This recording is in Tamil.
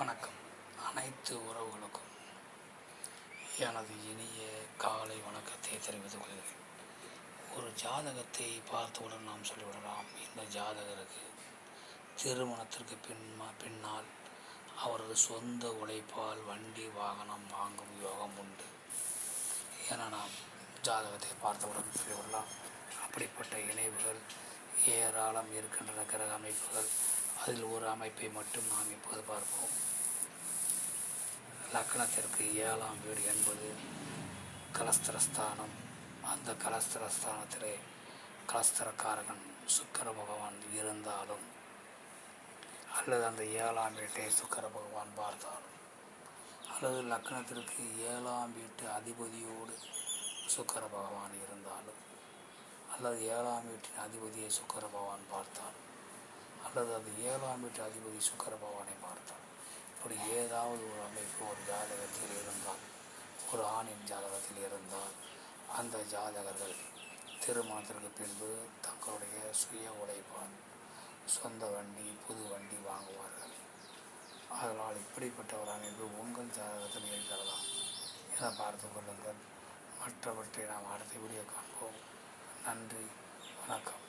வணக்கம். அனைத்து உறவுகளுக்கும் எனது இனிய காலை வணக்கத்தை தெரிவித்துக் கொள்கிறேன். ஒரு ஜாதகத்தை பார்த்தவுடன் நாம் சொல்லிவிடலாம், இந்த ஜாதகருக்கு திருமணத்திற்கு பின்னால் அவரது சொந்த உழைப்பால் வண்டி வாகனம் வாங்கும் யோகம் உண்டு என நாம் ஜாதகத்தை பார்த்தவுடன் சொல்லிவிடலாம். அப்படிப்பட்ட இணைவுகள் ஏராளம் இருக்கின்றன. கிரக அமைப்புகள், அதில் ஒரு அமைப்பை மட்டும் நாம் இப்போது பார்ப்போம். லக்னத்திற்கு 7ஆம் வீடு என்பது கலஸ்திரஸ்தானம். அந்த கலஸ்திரஸ்தானத்திலே கலஸ்திரக்காரகன் சுக்கிர பகவான் இருந்தாலும், அல்லது அந்த 7ஆம் வீட்டை சுக்கிர பகவான் பார்த்தாலும், அல்லது லக்னத்திற்கு 7ஆம் வீட்டு அதிபதியோடு சுக்கிர பகவான் இருந்தாலும், அல்லது 7ஆம் வீட்டின் அதிபதியை சுக்கிர பகவான் பார்த்தால், அல்லது அது 7ஆம் வீட்டு அதிபதி சுக்கிர பகவானை பார்த்தால், இப்படி ஏதாவது ஒரு அமைப்பு ஒரு ஜாதகத்தில் இருந்தால், ஒரு ஆணின் ஜாதகத்தில் இருந்தால், அந்த ஜாதகர்கள் திருமணத்திற்கு பின்பு தங்களுடைய சுய உழைப்பால் சொந்த வண்டி, புது வண்டி வாங்குவார்கள். அதனால் இப்படிப்பட்ட ஒரு அமைப்பு உங்கள் ஜாதகத்தில் இருக்கிறதா என பார்த்து கொள்ளுங்கள். மற்றவற்றை நாம் அடுத்த வீடியோ காண்போம். நன்றி, வணக்கம்.